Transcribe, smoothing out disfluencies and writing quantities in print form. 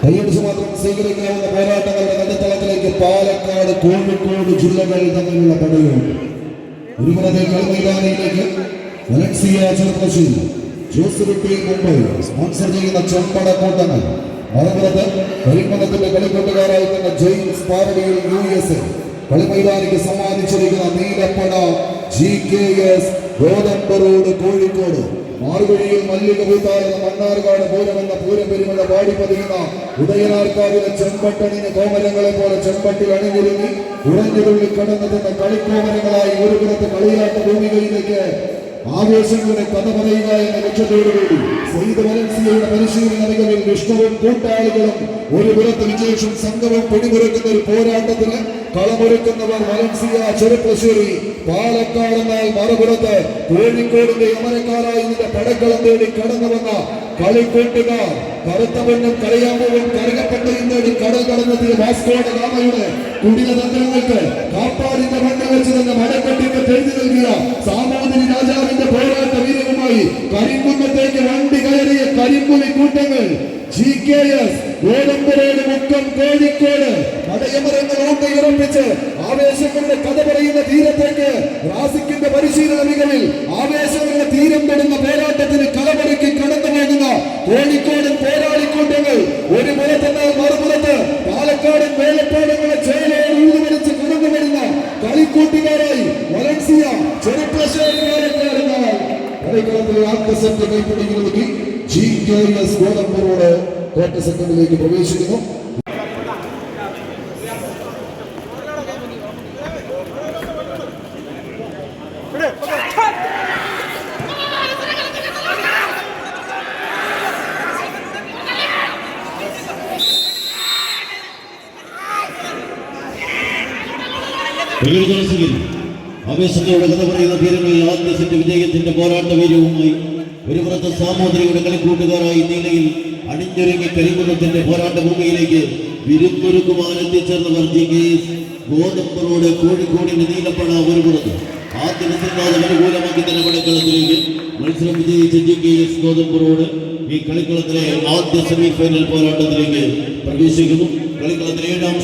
കൈയടിച്ച് മാത്രം സ്വീകരിക്കാവുന്ന പോരാട്ടങ്ങളുടെ നടുത്തളത്തിലേക്ക് പാലക്കാട് കോഴിക്കോട് ജില്ലകൾ തമ്മിലുള്ള പടയുണ്ട്. ഒരു പുറത്തെ കളിമൈതാനിയിലേക്ക് വലൻസിയ ചെറുപ്പശ്ശേരി, ജോസുകുട്ടി മുംബൈ സ്പോൺസർ ചെയ്യുന്ന ചെമ്പട കൂട്ടങ്ങൾ, മറുപുറത്ത് കരിമണത്തിന്റെ കളിക്കൂട്ടുകാരായി തന്നെ ജെയിംസ് പാരഡിയിൽ USA കളിമൈതാനിക്ക് സമ്മാനിച്ചിരിക്കുന്ന നീലപ്പട GKS ഗോതമ്പ് റോഡ് കോഴിക്കോട്. മാർഗഴിയിൽ മല്ലിക പൂത്താലെന്ന മണ്ണാർക്കാട് പൂരമെന്ന പൂരം പെരുമഴ പാടിപ്പതിയുന്ന ഉദയനാർക്കാവിലെ ചെമ്പട്ടണിന് കോമരങ്ങളെ പോലെ ചെമ്പട്ടിൽ അണിനിരുങ്ങി ഉറഞ്ഞുകൊള്ളി കടന്നെത്തുന്ന കളിക്കോമരങ്ങളായി ഒരു പുറത്ത് കളിയാട്ട ഭൂമികയിലേക്ക് ആവേശങ്ങളുടെ കഥ പറയുക എന്ന ലക്ഷ്യത്തോടുകൂടി സെയ്ദ് വലൻസിയയുടെ പരിശീലന മികവിൽ വിഷ്ണുവും കൂട്ടാളികളും ഒരു പുറത്ത് വിജേഷും സംഘവും പിടിമുറുക്കുന്ന ഒരു പോരാട്ടത്തിന് കളമൊരുക്കുന്നവർ വലൻസിയ ചെറുപ്പശ്ശേരി. പാലക്കാട് എന്നാൽ മറുപുറത്ത് കോഴിക്കോടിന്റെ അമരക്കാരായി നിന്റെ പടക്കളം തേടി കടന്നു വന്ന കളിക്കൂട്ടുകാർ, കറുത്ത പെണ്ണും കളിയാമ്പവും കരകപ്പെട്ടയും നേടി കടൽ കടന്നെത്തിയ വാസ്കോഡ ഗാമയുടെ കുടില തന്ത്രങ്ങൾക്ക് കാപ്പാടിന്റെ മണ്ണിൽ വെച്ച് തന്നെ മടക്കെട്ടിക്ക് എഴുതി നൽകിയ സാമൂതിരി രാജാവിന്റെ പോരാട്ട വീരവുമായി കരിങ്കുന്നത്തേക്ക് വണ്ടി കയറിയ കരിമ്പുലി കൂട്ടങ്ങൾ GKS ഗോതമ്പ് റോഡ് മുക്കം കോഴിക്കോട് മടയമരങ്ങൾ ഓട്ടയുറപ്പിച്ച് ആവേശങ്ങളുടെ കഥ പറയുന്ന തീരത്തേക്ക് റാസിക്കിന്റെ പരിശീലന മികവിൽ ആവേശങ്ങളുടെ തീരം തൊടുന്ന പോരാട്ടത്തിന് കളമൊരുക്കി കടന്നു പോകുന്ന കോഴിക്കോടൻ പോരാളിക്കൂട്ടങ്ങൾ ഒരു പുറത്തെന്നാൽ മറുപുറത്ത് പാലക്കാടൻ വേലപ്പാടങ്ങളെ ചേലയോട് ഊതുമരിച്ച് കടന്നു വരുന്ന കളിക്കൂട്ടുകാരായി വലൻസിയ ചെറുപ്പശ്ശേരി വേലക്കാരെന്നാൽ കളിക്കളത്തിലെ ആദ്യ സെറ്റ് കൈപ്പിടിക്കുന്നതിൽ GKS ഗോതമ്പ് റോഡ് ക്വാർട്ടർ സെക്കൻഡിലേക്ക് പ്രവേശിക്കുന്നു. ആവേശത്തോടെ കഥ പറയുന്ന തീരങ്ങളിൽ ആദ്യ സെറ്റ് വിജയത്തിന്റെ പോരാട്ട വീര്യവുമായി ഒരു പുറത്ത് സാമൂതിരിയുടെ കളിക്കൂട്ടുകാരായി നീലയിൽ അണിഞ്ഞൊരുങ്ങി കരിമുഖത്തിന്റെ പോരാട്ട ഭൂമിയിലേക്ക് വിരുന്നൊരുക്കുവാൻ എത്തിച്ചേർന്നവർ GKS ഗോതമ്പ് റോഡ് കോഴിക്കോടിന്റെ നീലപ്പട ഒരു പുറത്ത് ആദ്യ അനുകൂലമാക്കി തന്നെ കളിക്കളത്തിലേക്ക് മത്സരം വിജയിച്ച GKS ഗോതമ്പ് റോഡ് ഈ കളിക്കളത്തിലെ ആദ്യ സെമി ഫൈനൽ പോരാട്ടത്തിലേക്ക് പ്രവേശിക്കുന്നു. കളിക്കളത്തിലെ 7ാം